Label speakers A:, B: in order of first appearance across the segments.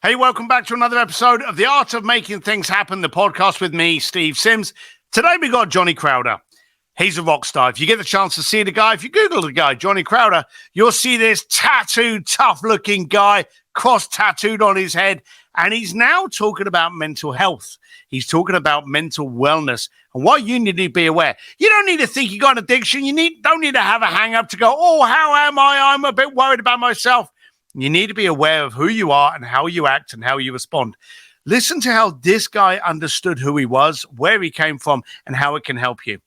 A: Hey, welcome back to another episode of The Art of Making Things Happen, the podcast with me, Steve Sims. Today we got Johnny Crowder. He's a rock star. If you get the chance to see the guy, if you Google the guy, Johnny Crowder, you'll see this tattooed, tough-looking guy, cross-tattooed on his head, and he's now talking about mental health. He's talking about mental wellness and what you need to be aware. You don't need to think you got an addiction. Don't need to have a hang-up to go, oh, how am I? I'm a bit worried about myself. You need to be aware of who you are and how you act and how you respond. Listen to how this guy understood who he was, where he came from, and how it can help you.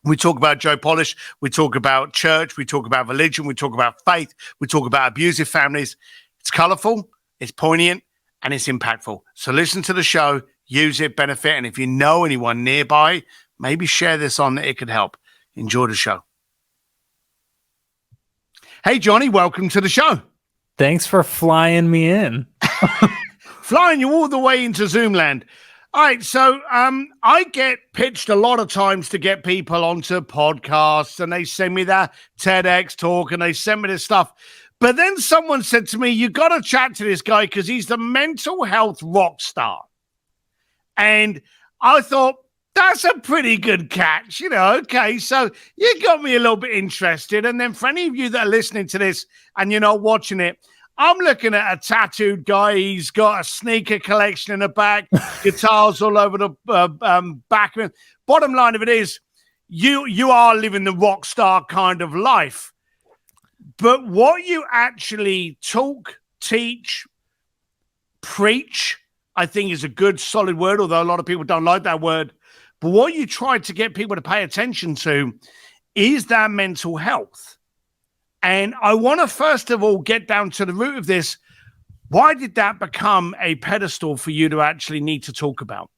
A: We talk about Joe Polish. We talk about church. We talk about religion. We talk about faith. We talk about abusive families. It's colorful, it's poignant, and it's impactful. So listen to the show, use it, benefit. And if you know anyone nearby, maybe share this on that it could help. Enjoy the show. Hey, Johnny, welcome to the show.
B: Thanks for flying me in.
A: Flying you all the way into Zoomland. All right, so I get pitched a lot of times to get people onto podcasts, and they send me that TEDx talk, and they send me this stuff. But then someone said to me, you got to chat to this guy because he's the mental health rock star. And I thought, that's a pretty good catch, okay, so you got me a little bit interested. And then for any of you that are listening to this and you're not watching it, I'm looking at a tattooed guy. He's got a sneaker collection in the back, guitars all over the back of him. Bottom line of it is, you are living the rock star kind of life. But what you actually talk, teach, preach, I think is a good, solid word, although a lot of people don't like that word. But what you try to get people to pay attention to is their mental health. And I want to first of all get down to the root of this. Why did that become a pedestal for you to actually need to talk about?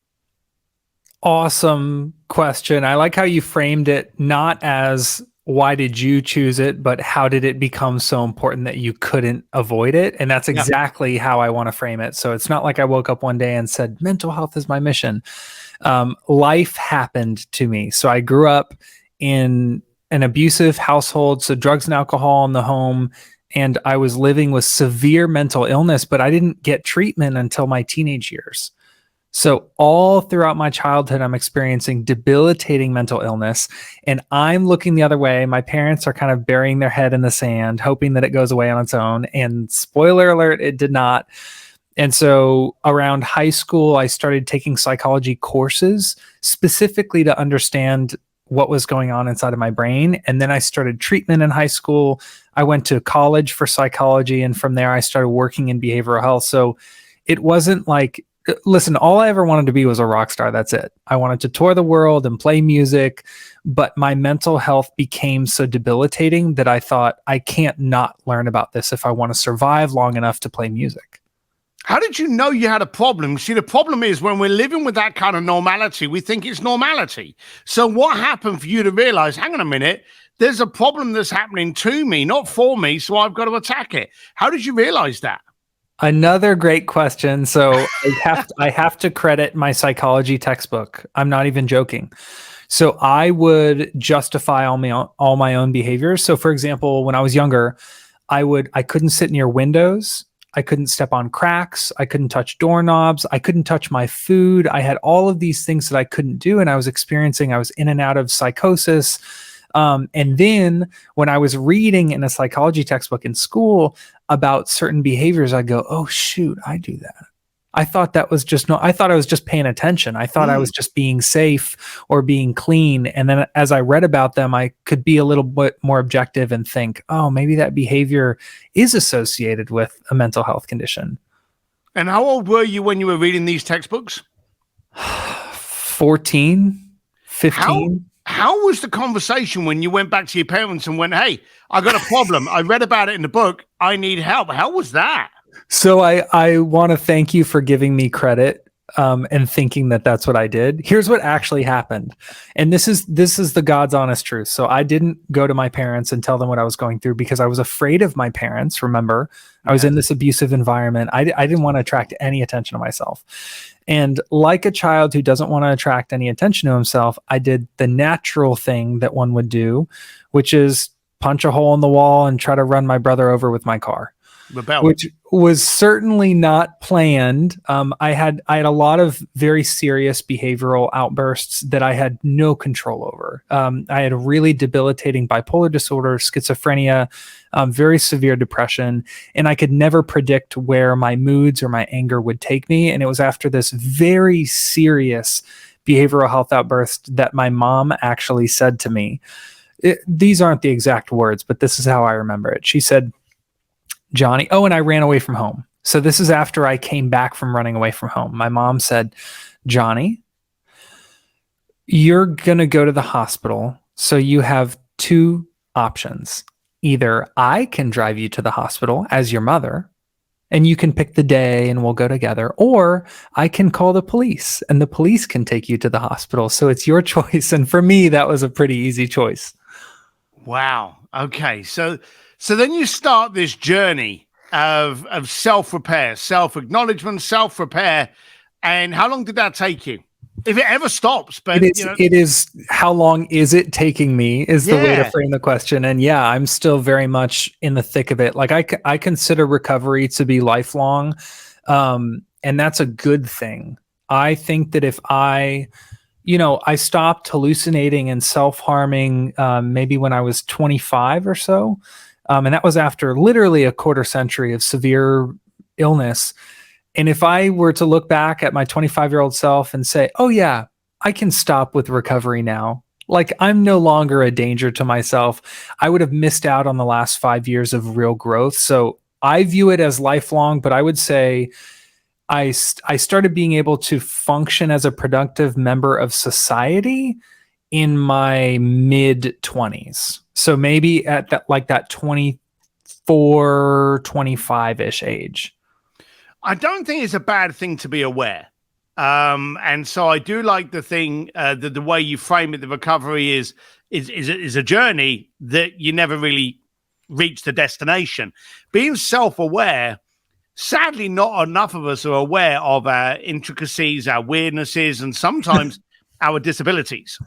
B: Awesome question. I like how you framed it, not as why did you choose it, but how did it become so important that you couldn't avoid it? And that's exactly how I want to frame it. So it's not like I woke up one day and said, mental health is my mission. Life happened to me. So I grew up in an abusive household, so drugs and alcohol in the home, and I was living with severe mental illness, but I didn't get treatment until my teenage years. So all throughout my childhood, I'm experiencing debilitating mental illness, and I'm looking the other way. My parents are kind of burying their head in the sand, hoping that it goes away on its own, and spoiler alert, it did not. And so around high school, I started taking psychology courses specifically to understand what was going on inside of my brain. And then I started treatment in high school. I went to college for psychology. And from there, I started working in behavioral health. So it wasn't like, listen, all I ever wanted to be was a rock star. That's it. I wanted to tour the world and play music. But my mental health became so debilitating that I thought, I can't not learn about this if I want to survive long enough to play music.
A: How did you know you had a problem? See, the problem is when we're living with that kind of normality, we think it's normality. So what happened for you to realize, hang on a minute, there's a problem that's happening to me, not for me, so I've got to attack it. How did you realize that?
B: Another great question. So I have to credit my psychology textbook. I'm not even joking. So I would justify all my own behaviors. So for example, when I was younger, I couldn't sit near windows. I couldn't step on cracks. I couldn't touch doorknobs. I couldn't touch my food. I had all of these things that I couldn't do. And I was in and out of psychosis. And then when I was reading in a psychology textbook in school about certain behaviors, I'd go, oh, shoot, I do that. I thought I was just paying attention. I thought I was just being safe or being clean. And then as I read about them, I could be a little bit more objective and think, oh, maybe that behavior is associated with a mental health condition.
A: And how old were you when you were reading these textbooks?
B: 14, 15.
A: How was the conversation when you went back to your parents and went, hey, I got a problem. I read about it in the book. I need help. How was that?
B: So I want to thank you for giving me credit and thinking that that's what I did. Here's what actually happened. And this is the God's honest truth. So I didn't go to my parents and tell them what I was going through because I was afraid of my parents. Remember, I was in this abusive environment. I didn't want to attract any attention to myself. And like a child who doesn't want to attract any attention to himself, I did the natural thing that one would do, which is punch a hole in the wall and try to run my brother over with my car.
A: Rebel.
B: which was certainly not planned. I had a lot of very serious behavioral outbursts that I had no control over. I had a really debilitating bipolar disorder, schizophrenia, very severe depression, and I could never predict where my moods or my anger would take me. And it was after this very serious behavioral health outburst that my mom actually said to me, these aren't the exact words, but this is how I remember it. She said, Johnny, and I ran away from home. So this is after I came back from running away from home. My mom said, Johnny, you're going to go to the hospital. So you have two options. Either I can drive you to the hospital as your mother, and you can pick the day and we'll go together, or I can call the police and the police can take you to the hospital. So it's your choice. And for me, that was a pretty easy choice.
A: Wow. Okay. So then you start this journey of self-repair, self-acknowledgement, self-repair. And how long did that take you? If it ever stops, but
B: it is how long is it taking me is the way to frame the question. And yeah, I'm still very much in the thick of it. Like I consider recovery to be lifelong. And that's a good thing. I think that if I stopped hallucinating and self-harming maybe when I was 25 or so. And that was after literally a quarter century of severe illness. And if I were to look back at my 25-year-old self and say, oh yeah, I can stop with recovery now. Like I'm no longer a danger to myself. I would have missed out on the last 5 years of real growth. So I view it as lifelong, but I would say I started being able to function as a productive member of society in my mid 20s. So maybe at that 24, 25-ish age.
A: I don't think it's a bad thing to be aware. And so I do like the thing, the way you frame it, the recovery is a journey that you never really reach the destination. Being self-aware, sadly, not enough of us are aware of our intricacies, our weirdnesses, and sometimes our disabilities.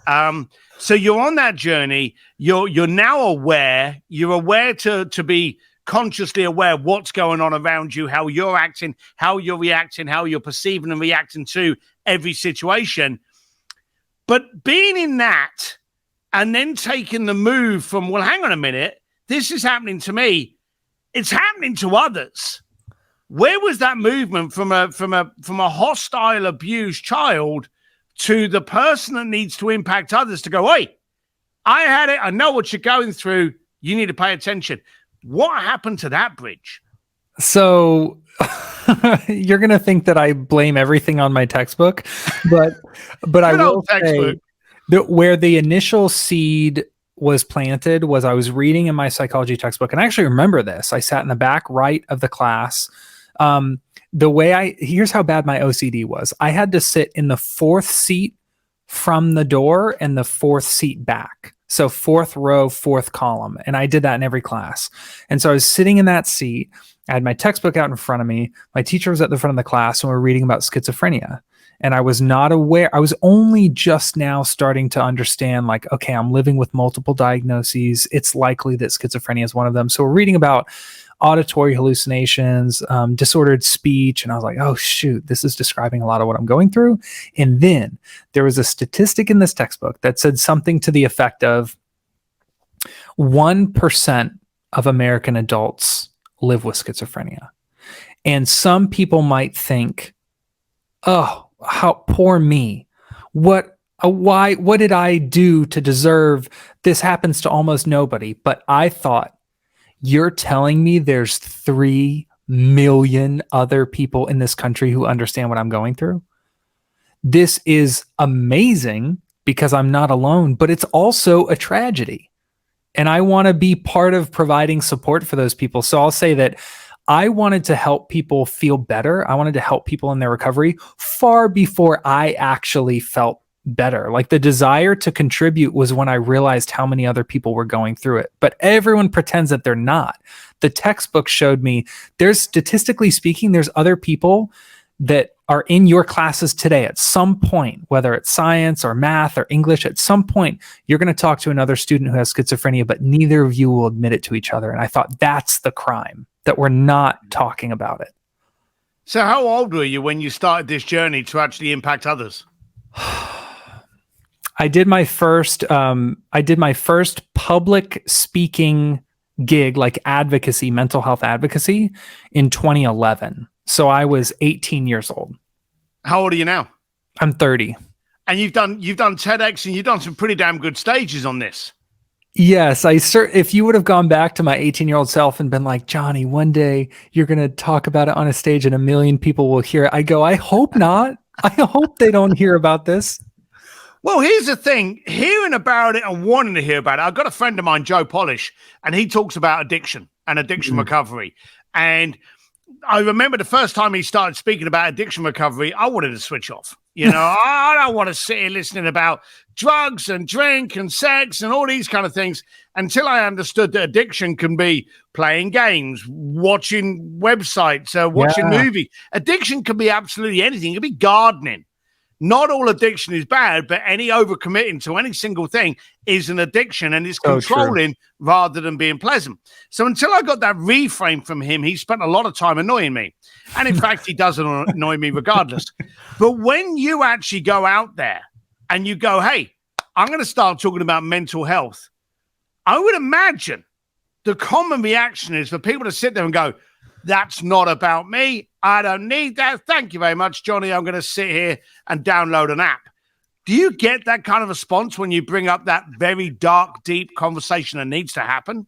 A: So you're on that journey. You're now aware. You're aware to be consciously aware of what's going on around you, how you're acting, how you're reacting, how you're perceiving and reacting to every situation. But being in that and then taking the move from, well, hang on a minute, this is happening to me. It's happening to others. Where was that movement from a hostile, abused child to the person that needs to impact others to go, hey, I had it. I know what you're going through. You need to pay attention. What happened to that bridge?
B: So you're going to think that I blame everything on my textbook, but I will say that where the initial seed was planted was I was reading in my psychology textbook. And I actually remember this. I sat in the back right of the class. Here's how bad my OCD was. I had to sit in the fourth seat from the door and the fourth seat back. So fourth row, fourth column. And I did that in every class. And so I was sitting in that seat. I had my textbook out in front of me. My teacher was at the front of the class and we were reading about schizophrenia. And I was not aware. I was only just now starting to understand, like, okay, I'm living with multiple diagnoses. It's likely that schizophrenia is one of them. So we're reading about auditory hallucinations, disordered speech. And I was like, oh, shoot, this is describing a lot of what I'm going through. And then there was a statistic in this textbook that said something to the effect of 1% of American adults live with schizophrenia. And some people might think, oh, how poor me. What did I do to deserve this? Happens to almost nobody. But I thought, you're telling me there's 3 million other people in this country who understand what I'm going through? This is amazing because I'm not alone, but it's also a tragedy. And I want to be part of providing support for those people. So I'll say that I wanted to help people feel better. I wanted to help people in their recovery far before I actually felt better. Like the desire to contribute was when I realized how many other people were going through it. But everyone pretends that they're not. The textbook showed me statistically speaking, there's other people that are in your classes today at some point, whether it's science or math or English, at some point, you're going to talk to another student who has schizophrenia, but neither of you will admit it to each other. And I thought that's the crime. that we're not talking about it.
A: So how old were you when you started this journey to actually impact others?
B: I did my first public speaking gig, like advocacy, mental health advocacy, in 2011. So I was 18 years old.
A: How old are you now?
B: I'm 30.
A: And you've done TEDx, and you've done some pretty damn good stages on this.
B: Yes, if you would have gone back to my 18-year-old self and been like, Johnny, one day you're going to talk about it on a stage and 1 million people will hear it, I go, I hope not. I hope they don't hear about this.
A: Well, here's the thing, hearing about it and wanting to hear about it. I've got a friend of mine, Joe Polish, and he talks about addiction and addiction recovery. And I remember the first time he started speaking about addiction recovery, I wanted to switch off. You know, I don't want to sit here listening about drugs and drink and sex and all these kind of things until I understood that addiction can be playing games, watching websites, watching movies. Addiction can be absolutely anything. It can be gardening. Not all addiction is bad, but any overcommitting to any single thing is an addiction, and it's controlling rather than being pleasant. So until I got that reframe from him, he spent a lot of time annoying me. And in fact, he doesn't annoy me regardless. But when you actually go out there and you go, hey, I'm going to start talking about mental health, I would imagine the common reaction is for people to sit there and go, that's not about me. I don't need that. Thank you very much, Johnny. I'm going to sit here and download an app. Do you get that kind of response when you bring up that very dark, deep conversation that needs to happen?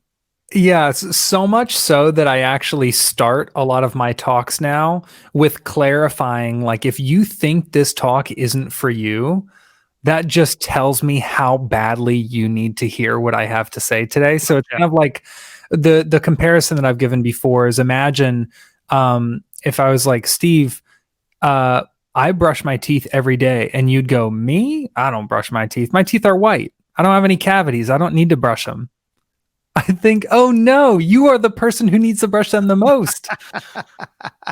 B: Yeah, so much so that I actually start a lot of my talks now with clarifying, like, if you think this talk isn't for you, that just tells me how badly you need to hear what I have to say today. So it's kind of like the comparison that I've given before is, imagine if I was like, Steve, I brush my teeth every day, and you'd go, me? I don't brush my teeth. My teeth are white. I don't have any cavities. I don't need to brush them. I think, oh no, you are the person who needs to brush them the most.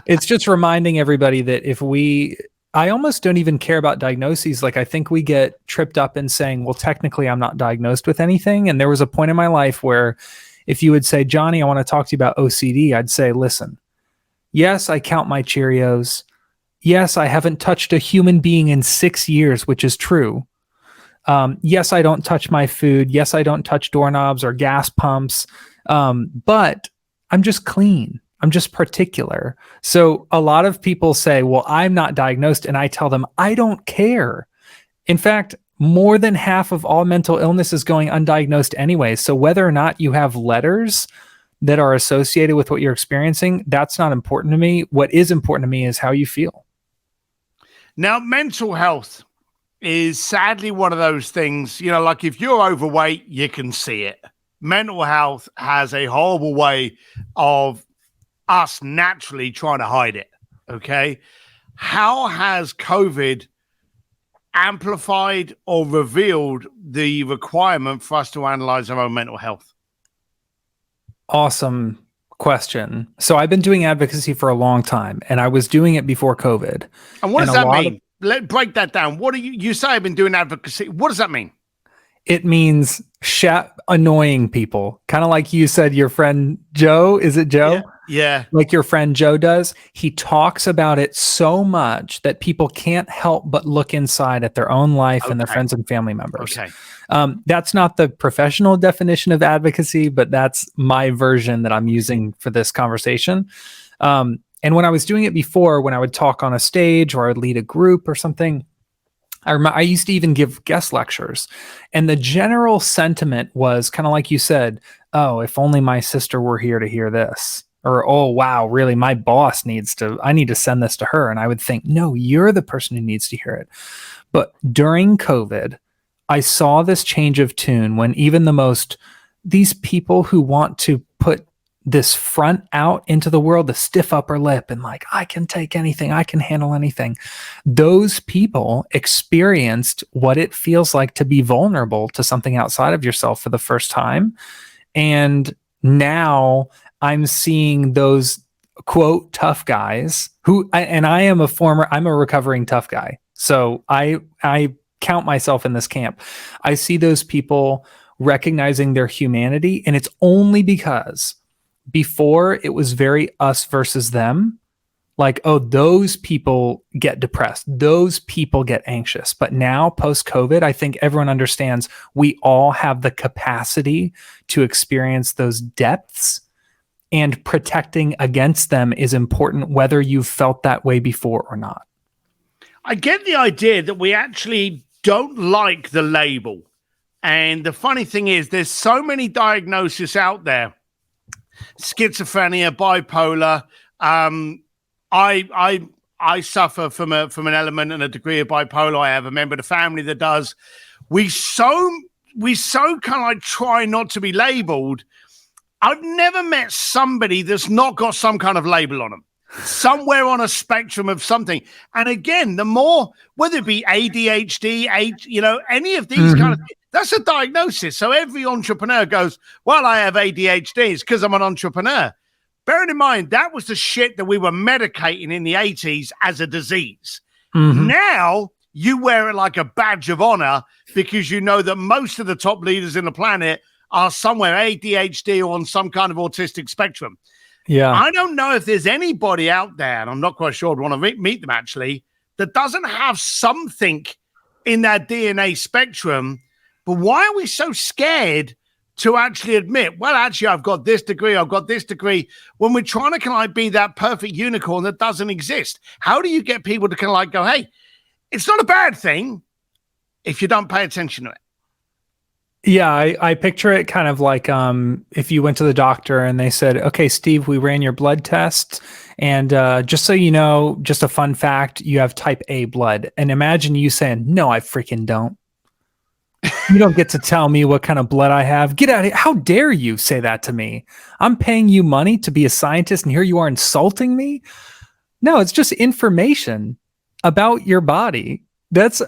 B: It's just reminding everybody that I almost don't even care about diagnoses. Like, I think we get tripped up in saying, well, technically I'm not diagnosed with anything. And there was a point in my life where if you would say, Johnny, I want to talk to you about OCD, I'd say, listen, yes, I count my Cheerios. Yes, I haven't touched a human being in 6 years, which is true. Yes, I don't touch my food. Yes, I don't touch doorknobs or gas pumps. But I'm just clean. I'm just particular. So a lot of people say, well, I'm not diagnosed. And I tell them, I don't care. In fact, more than half of all mental illness is going undiagnosed anyway. So whether or not you have letters that are associated with what you're experiencing, that's not important to me. What is important to me is how you feel.
A: Now, mental health is sadly one of those things, you know, like if you're overweight, you can see it. Mental health has a horrible way of us naturally trying to hide it. Okay. How has COVID amplified or revealed the requirement for us to analyze our own mental health?
B: Awesome question. So I've been doing advocacy for a long time, and I was doing it before COVID.
A: And what does that mean? Let's break that down. What do you say I've been doing advocacy? What does that mean?
B: It means annoying people. Kind of like you said, your friend Joe, is it Joe?
A: Yeah.
B: Like your friend Joe does. He talks about it so much that people can't help but look inside at their own life and their friends and family members.
A: Okay.
B: That's not the professional definition of advocacy, but that's my version that I'm using for this conversation. And when I was doing it before, when I would talk on a stage or I would lead a group or something, I used to even give guest lectures. And the general sentiment was kind of like you said, oh, if only my sister were here to hear this. Or, oh, wow, really, my boss I need to send this to her. And I would think, no, you're the person who needs to hear it. But during COVID, I saw this change of tune when even these people who want to put this front out into the world, the stiff upper lip, and like, I can take anything, I can handle anything. Those people experienced what it feels like to be vulnerable to something outside of yourself for the first time. And now I'm seeing those quote tough guys I'm a recovering tough guy. So I count myself in this camp. I see those people recognizing their humanity, and it's only because before it was very us versus them. Like, oh, those people get depressed. Those people get anxious. But now, post-COVID, I think everyone understands we all have the capacity to experience those depths, and protecting against them is important, whether you've felt that way before or not.
A: I get the idea that we actually don't like the label. And the funny thing is, there's so many diagnoses out there. Schizophrenia, bipolar, I suffer from an element and a degree of bipolar. I have a member of the family that does. We so kind of like try not to be labeled. I've never met somebody that's not got some kind of label on them, somewhere on a spectrum of something. And again, the more, whether it be ADHD, any of these kind of things, that's a diagnosis. So every entrepreneur goes, well, I have ADHD. It's because I'm an entrepreneur. Bearing in mind, that was the shit that we were medicating in the 80s as a disease. Now you wear it like a badge of honor because you know that most of the top leaders in the planet are somewhere ADHD or on some kind of autistic spectrum.
B: Yeah.
A: I don't know if there's anybody out there, and I'm not quite sure I'd want to meet them actually, that doesn't have something in that DNA spectrum. But why are we so scared to actually admit, well, actually, I've got this degree, when we're trying to kind of like be that perfect unicorn that doesn't exist? How do you get people to kind of like go, hey, it's not a bad thing if you don't pay attention to it?
B: Yeah, I picture it kind of like if you went to the doctor and they said, okay, Steve, we ran your blood tests, and just so you know, just a fun fact, you have type A blood. And imagine you saying, no, I freaking don't. You don't get to tell me what kind of blood I have. Get out of here. How dare you say that to me? I'm paying you money to be a scientist, and here you are insulting me? No, it's just information about your body. That's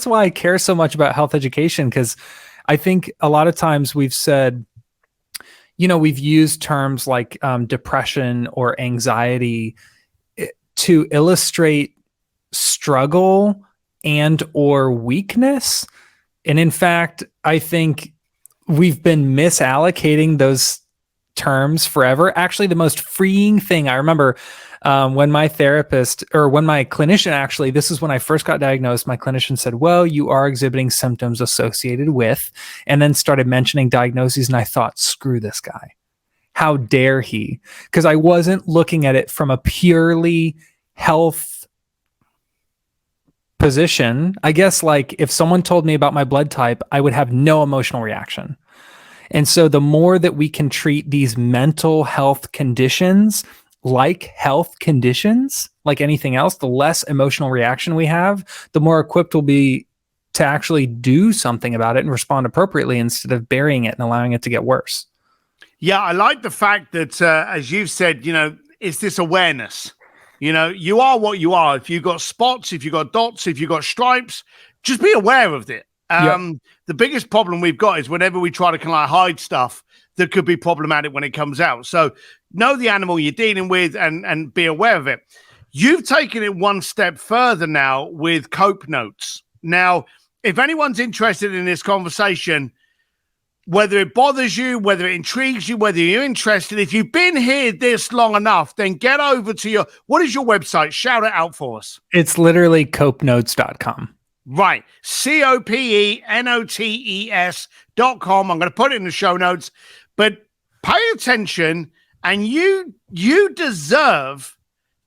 B: why I care so much about health education, because I think a lot of times we've said, we've used terms like depression or anxiety to illustrate struggle and or weakness. And in fact, I think we've been misallocating those terms forever. Actually, the most freeing thing I remember when my clinician, actually, this is when I first got diagnosed, my clinician said, well, you are exhibiting symptoms associated with, and then started mentioning diagnoses. And I thought, screw this guy. How dare he? Because I wasn't looking at it from a purely health position. I guess like if someone told me about my blood type, I would have no emotional reaction. And so the more that we can treat these mental health conditions like health conditions, like anything else, the less emotional reaction we have, the more equipped we'll be to actually do something about it and respond appropriately instead of burying it and allowing it to get worse.
A: Yeah, I like the fact that, as you've said, it's this awareness. You are what you are. If you've got spots, if you've got dots, if you've got stripes, just be aware of it. The biggest problem we've got is whenever we try to kind of like hide stuff that could be problematic when it comes out. So know the animal you're dealing with and be aware of it. You've taken it one step further now with Cope Notes. Now, if anyone's interested in this conversation, whether it bothers you, whether it intrigues you, whether you're interested, if you've been here this long enough, then get over to what is your website? Shout it out for us.
B: It's literally copenotes.com.
A: Right. COPENOTES.com. I'm going to put it in the show notes, but pay attention, and you deserve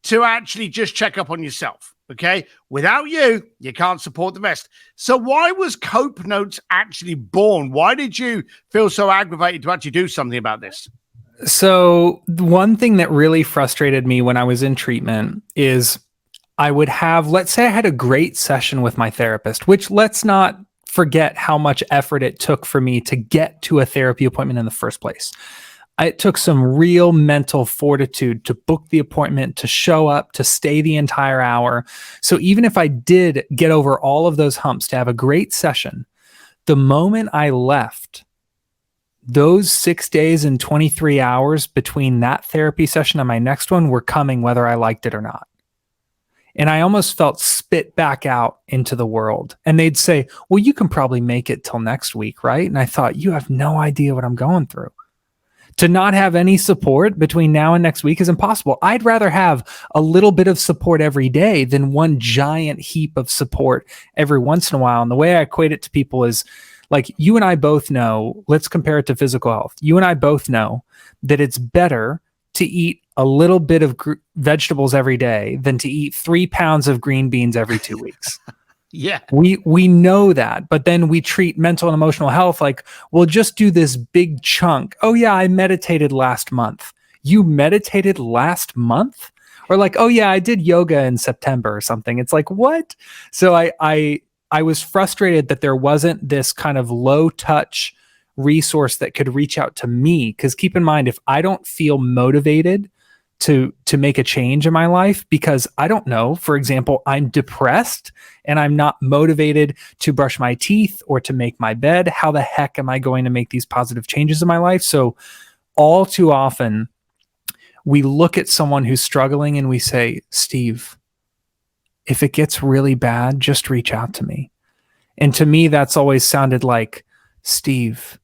A: to actually just check up on yourself. Okay. Without you can't support the rest. So why was Cope Notes actually born? Why did you feel so aggravated to actually do something about this?
B: So one thing that really frustrated me when I was in treatment is I would have, let's say I had a great session with my therapist, which let's not forget how much effort it took for me to get to a therapy appointment in the first place. It took some real mental fortitude to book the appointment, to show up, to stay the entire hour. So even if I did get over all of those humps to have a great session, the moment I left, those 6 days and 23 hours between that therapy session and my next one were coming whether I liked it or not. And I almost felt spit back out into the world. And they'd say, well, you can probably make it till next week, right? And I thought, you have no idea what I'm going through. To not have any support between now and next week is impossible. I'd rather have a little bit of support every day than one giant heap of support every once in a while. And the way I equate it to people is like, you and I both know, let's compare it to physical health. You and I both know that it's better to eat a little bit of vegetables every day than to eat 3 pounds of green beans every 2 weeks.
A: Yeah.
B: We know that, but then we treat mental and emotional health like, we'll just do this big chunk. Oh yeah, I meditated last month. You meditated last month? Or like, oh yeah, I did yoga in September or something. It's like, what? So I was frustrated that there wasn't this kind of low touch resource that could reach out to me. Because keep in mind, if I don't feel motivated to make a change in my life, because I don't know, for example, I'm depressed and I'm not motivated to brush my teeth or to make my bed, how the heck am I going to make these positive changes in my life? So all too often we look at someone who's struggling and we say, Steve, if it gets really bad, just reach out to me. And to me, that's always sounded like, Steve,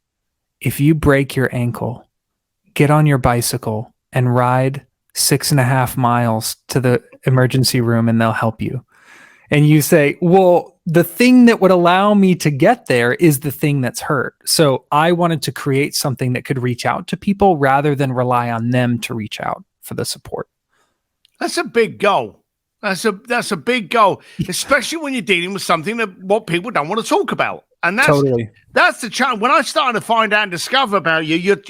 B: if you break your ankle, get on your bicycle and ride 6.5 miles to the emergency room and they'll help you. And you say, well, the thing that would allow me to get there is the thing that's hurt. So I wanted to create something that could reach out to people rather than rely on them to reach out for the support.
A: That's a big goal. That's a big goal, especially when you're dealing with something that what people don't want to talk about. And that's the challenge. When I started to find out and discover about you,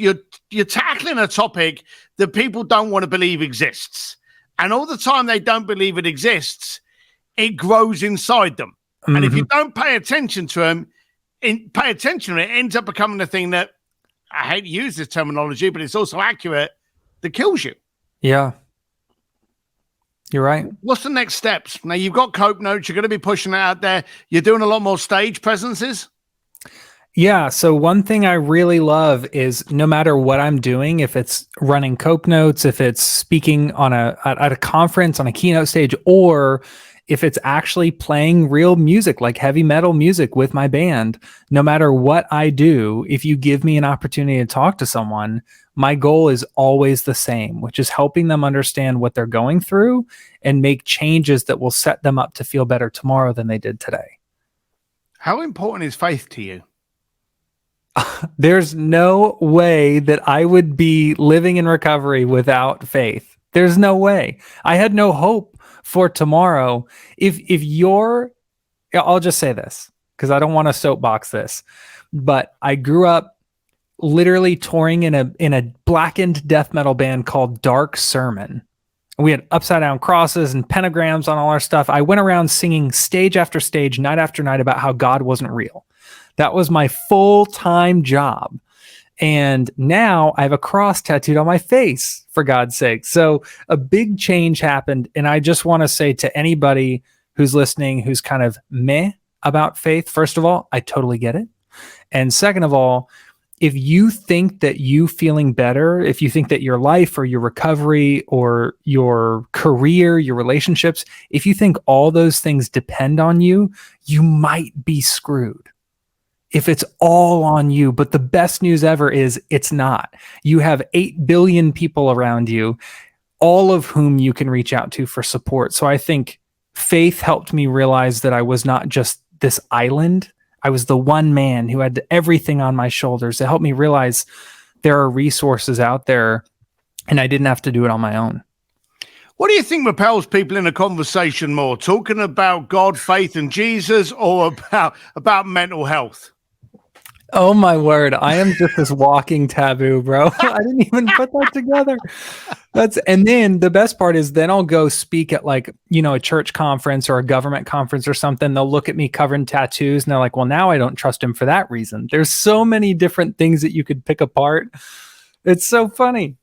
A: you're tackling a topic that people don't want to believe exists. And all the time they don't believe it exists, it grows inside them. Mm-hmm. And if you don't pay attention to them, it ends up becoming a thing that, I hate to use this terminology, but it's also accurate, that kills you.
B: Yeah. You're right.
A: What's the next steps? Now, you've got Cope Notes. You're going to be pushing it out there. You're doing a lot more stage presences.
B: Yeah. So one thing I really love is no matter what I'm doing, if it's running Cope Notes, if it's speaking on at a conference on a keynote stage, or if it's actually playing real music, like heavy metal music with my band, no matter what I do, if you give me an opportunity to talk to someone, my goal is always the same, which is helping them understand what they're going through and make changes that will set them up to feel better tomorrow than they did today.
A: How important is faith to you?
B: There's no way that I would be living in recovery without faith. There's no way. I had no hope for tomorrow. If I'll just say this because I don't want to soapbox this, but I grew up literally touring in a blackened death metal band called Dark Sermon. We had upside down crosses and pentagrams on all our stuff. I went around singing stage after stage, night after night about how God wasn't real. That was my full-time job. And now I have a cross tattooed on my face, for God's sake. So a big change happened. And I just want to say to anybody who's listening, who's kind of meh about faith, first of all, I totally get it. And second of all, if you think that you feeling better, if you think that your life or your recovery or your career, your relationships, if you think all those things depend on you, you might be screwed. If it's all on you, but the best news ever is it's not. You have 8 billion people around you, all of whom you can reach out to for support. So I think faith helped me realize that I was not just this island. I was the one man who had everything on my shoulders. It helped me realize there are resources out there and I didn't have to do it on my own.
A: What do you think repels people in a conversation more? Talking about God, faith, and Jesus, or about mental health?
B: Oh my word. I am just this walking taboo, bro. I didn't even put that together. And then the best part is then I'll go speak at like, a church conference or a government conference or something. They'll look at me covered in tattoos and they're like, well, now I don't trust him for that reason. There's so many different things that you could pick apart. It's so funny.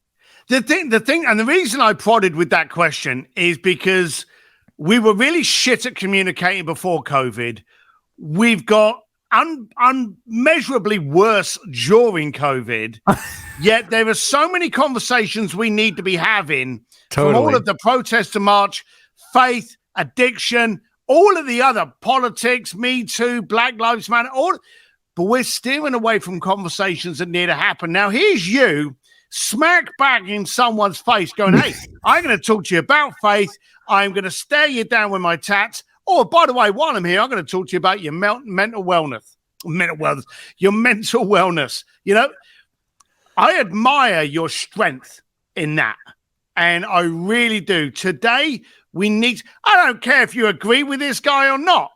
A: The thing, and the reason I prodded with that question is because we were really shit at communicating before COVID. We've got unmeasurably worse during COVID, yet there are so many conversations we need to be having. Totally. From all of the protest to march, faith, addiction, all of the other politics, Me Too, Black Lives Matter, but we're steering away from conversations that need to happen. Now, here's you smack back in someone's face going, hey, I'm going to talk to you about faith. I'm going to stare you down with my tats. Oh, by the way, while I'm here, I'm going to talk to you about your mental wellness, your mental wellness. You know, I admire your strength in that. And I really do. Today, I don't care if you agree with this guy or not,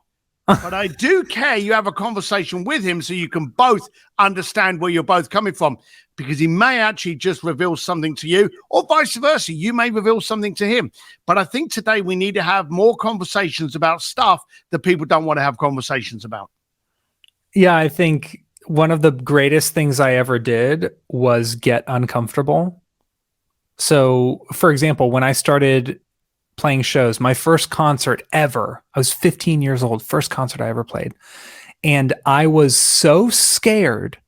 A: but I do care you have a conversation with him so you can both understand where you're both coming from, because he may actually just reveal something to you, or vice versa. You may reveal something to him. But I think today we need to have more conversations about stuff that people don't want to have conversations about.
B: Yeah, I think one of the greatest things I ever did was get uncomfortable. So, for example, when I started playing shows, my first concert ever, I was 15 years old, first concert I ever played. And I was so scared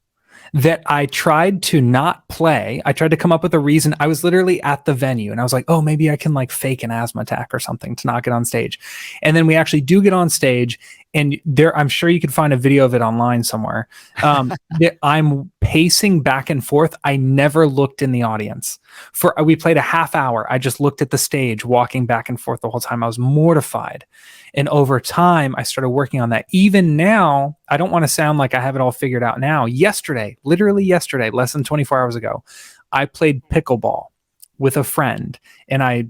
B: that I tried to not play. I tried to come up with a reason. I was literally at the venue and I was like, oh, maybe I can like fake an asthma attack or something to not get on stage. And then we actually do get on stage, and I'm sure you could find a video of it online somewhere. I'm pacing back and forth. I never looked in the audience. We played a half hour. I just looked at the stage, walking back and forth the whole time. I was mortified. And over time, I started working on that. Even now, I don't want to sound like I have it all figured out now. Literally yesterday, less than 24 hours ago, I played pickleball with a friend, and I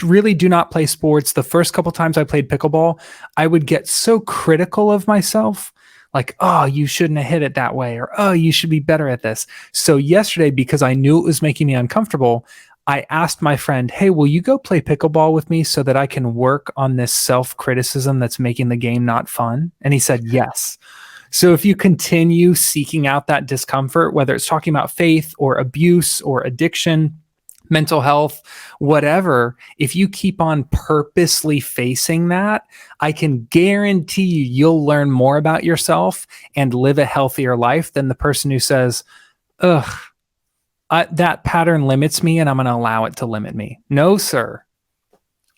B: really do not play sports. The first couple times I played pickleball, I would get so critical of myself, like, oh, you shouldn't have hit it that way, or oh, you should be better at this. So yesterday, because I knew it was making me uncomfortable, I asked my friend, hey, will you go play pickleball with me so that I can work on this self-criticism that's making the game not fun? And he said yes. So if you continue seeking out that discomfort, whether it's talking about faith or abuse or addiction, mental health, whatever, if you keep on purposely facing that, I can guarantee you'll learn more about yourself and live a healthier life than the person who says, ugh, that pattern limits me and I'm going to allow it to limit me. No, sir.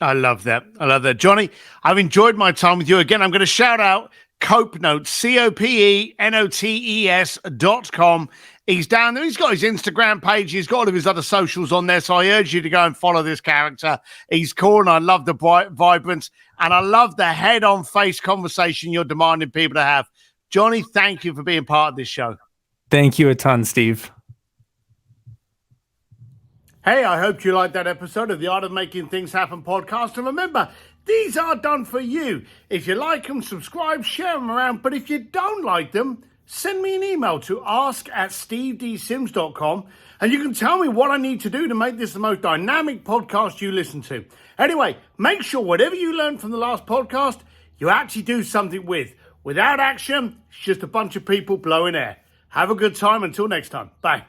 A: I love that. Johnny, I've enjoyed my time with you. Again, I'm going to shout out Cope Notes, COPENOTES.com. He's down there. He's got his Instagram page. He's got all of his other socials on there. So I urge you to go and follow this character. He's cool, and I love the vibrance, and I love the head-on face conversation you're demanding people to have. Johnny, thank you for being part of this show.
B: Thank you a ton, Steve.
A: Hey, I hope you liked that episode of the Art of Making Things Happen podcast. And remember, these are done for you. If you like them, subscribe, share them around. But if you don't like them, send me an email to ask@stevedsims.com, and you can tell me what I need to do to make this the most dynamic podcast you listen to. Anyway, make sure whatever you learned from the last podcast, you actually do something with. Without action, it's just a bunch of people blowing air. Have a good time. Until next time. Bye.